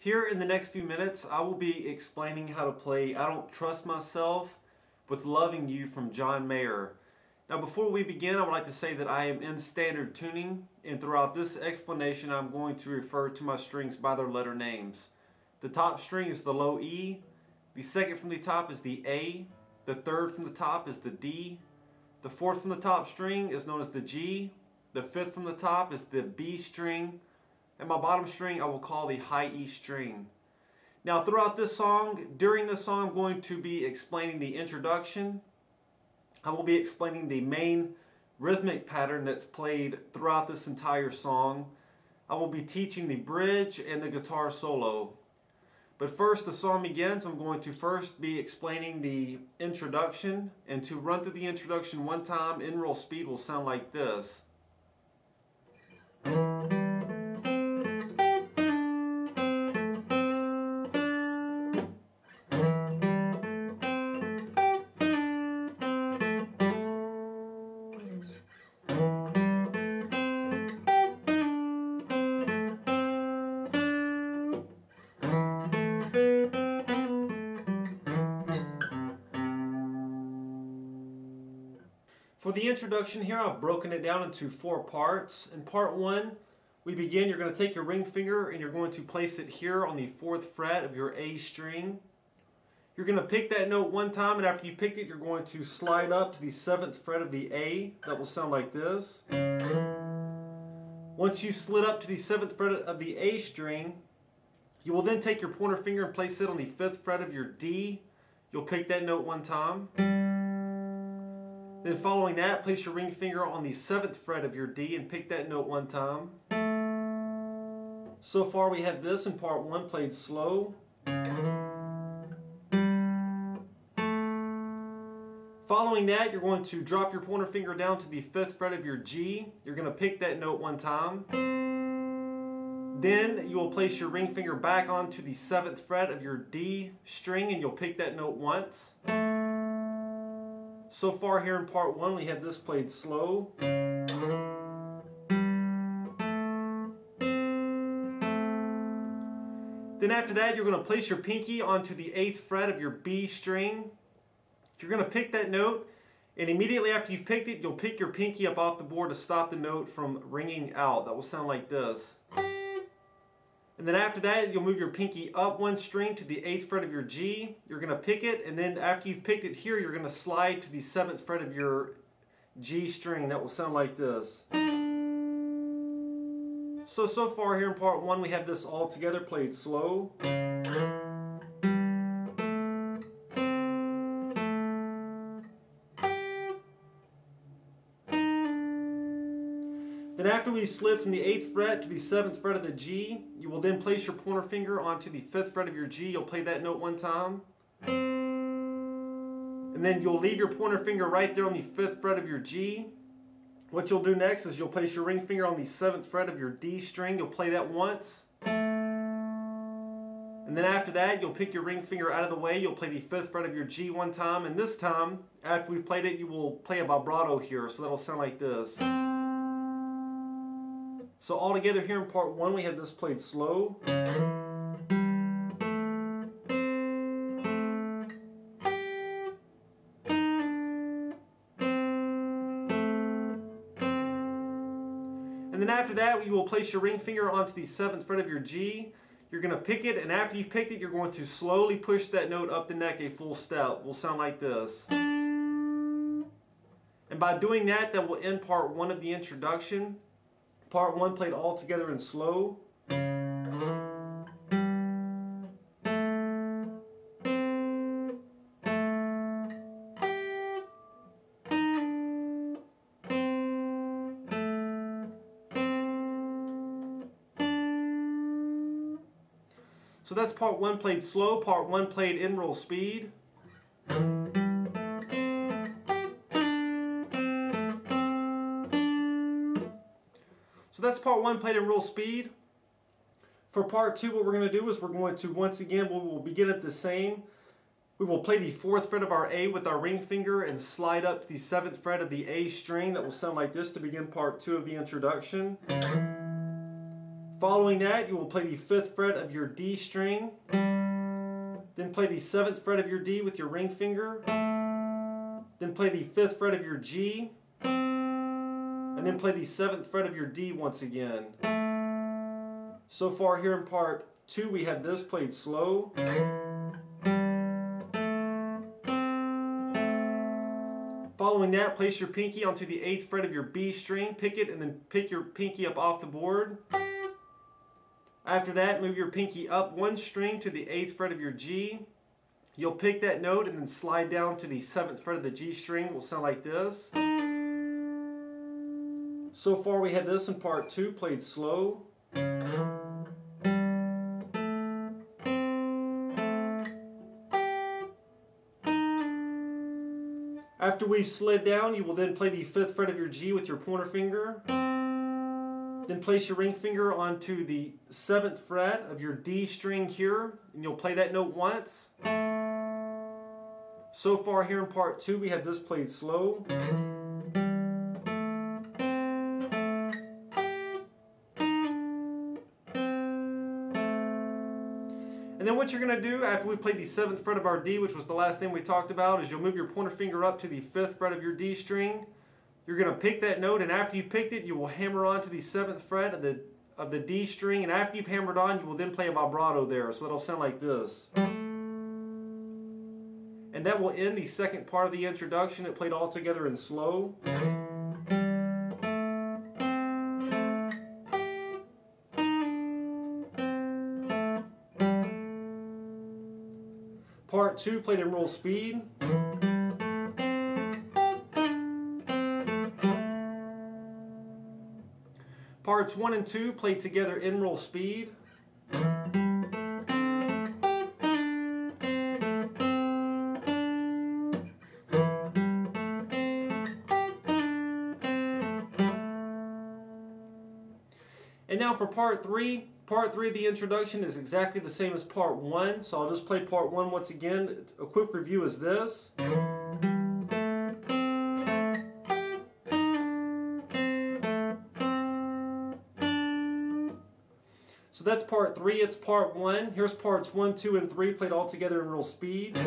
Here in the next few minutes, I will be explaining how to play I Don't Trust Myself with Loving You from John Mayer. Now before we begin, I would like to say that I am in standard tuning, and throughout this explanation I'm going to refer to my strings by their letter names. The top string is the low E, the second from the top is the A, the third from the top is the D, the fourth from the top string is known as the G, the fifth from the top is the B string, and my bottom string I will call the high E string. Now throughout this song, during this song, I'm going to be explaining the introduction. I will be explaining the main rhythmic pattern that's played throughout this entire song. I will be teaching the bridge and the guitar solo. But first, the song begins. I'm going to first be explaining the introduction, and to run through the introduction one time in real speed will sound like this. For the introduction here, I've broken it down into 4 parts. In part 1, we begin. You're going to take your ring finger and you're going to place it here on the 4th fret of your A string. You're going to pick that note one time, and after you pick it, you're going to slide up to the 7th fret of the A. That will sound like this. Once you've slid up to the 7th fret of the A string, you will then take your pointer finger and place it on the 5th fret of your D. You'll pick that note one time. Then following that, place your ring finger on the 7th fret of your D and pick that note one time. So far we have this in part 1 played slow. Following that, you're going to drop your pointer finger down to the 5th fret of your G. You're going to pick that note one time. Then you will place your ring finger back onto the 7th fret of your D string and you'll pick that note once. So far here in part 1 we have this played slow. Then after that, you're going to place your pinky onto the 8th fret of your B string. You're going to pick that note, and immediately after you've picked it, you'll pick your pinky up off the board to stop the note from ringing out. That will sound like this. And then after that, you'll move your pinky up one string to the 8th fret of your G. You're going to pick it, and then after you've picked it here, you're going to slide to the 7th fret of your G string. That will sound like this. So far here in part 1, we have this all together played slow. Then after we slid from the 8th fret to the 7th fret of the G, you will then place your pointer finger onto the 5th fret of your G. You'll play that note one time. And then you'll leave your pointer finger right there on the 5th fret of your G. What you'll do next is you'll place your ring finger on the 7th fret of your D string. You'll play that once. And then after that, you'll pick your ring finger out of the way. You'll play the 5th fret of your G one time. And this time, after we've played it, you will play a vibrato here. So that'll sound like this. So all together here in part 1, we have this played slow. And then after that, you will place your ring finger onto the 7th fret of your G. You're going to pick it, and after you've picked it, you're going to slowly push that note up the neck a full step. It will sound like this. And by doing that, that will end part 1 of the introduction. Part 1 played all together in slow. So that's part 1 played slow, part 1 played in real speed. So that's part 1 played in real speed. For part 2, what we're going to do is we're going to, once again, we will begin at the same. We will play the 4th fret of our A with our ring finger and slide up to the 7th fret of the A string. That will sound like this to begin part 2 of the introduction. Following that, you will play the 5th fret of your D string, then play the 7th fret of your D with your ring finger, then play the 5th fret of your G, and then play the 7th fret of your D once again. So far here in part 2, we have this played slow. Following that, place your pinky onto the 8th fret of your B string, pick it, and then pick your pinky up off the board. After that, move your pinky up 1 string to the 8th fret of your G. You'll pick that note and then slide down to the 7th fret of the G string. It will sound like this. So far we have this in part 2 played slow. After we've slid down, you will then play the 5th fret of your G with your pointer finger. Then place your ring finger onto the 7th fret of your D string here, and you'll play that note once. So far here in part 2, we have this played slow. And then what you're going to do after we played the 7th fret of our D, which was the last thing we talked about, is you'll move your pointer finger up to the 5th fret of your D string. You're going to pick that note, and after you've picked it, you will hammer on to the 7th fret of the D string, and after you've hammered on, you will then play a vibrato there, so it'll sound like this. And that will end the second part of the introduction. It played all together in slow. Part 2 played in roll speed. Parts 1 and 2 played together in roll speed. And now for part 3. Part 3 of the introduction is exactly the same as part 1, so I'll just play part 1 once again. A quick review is this. So that's part 3, it's part 1. Here's parts 1, 2, and 3 played all together in real speed.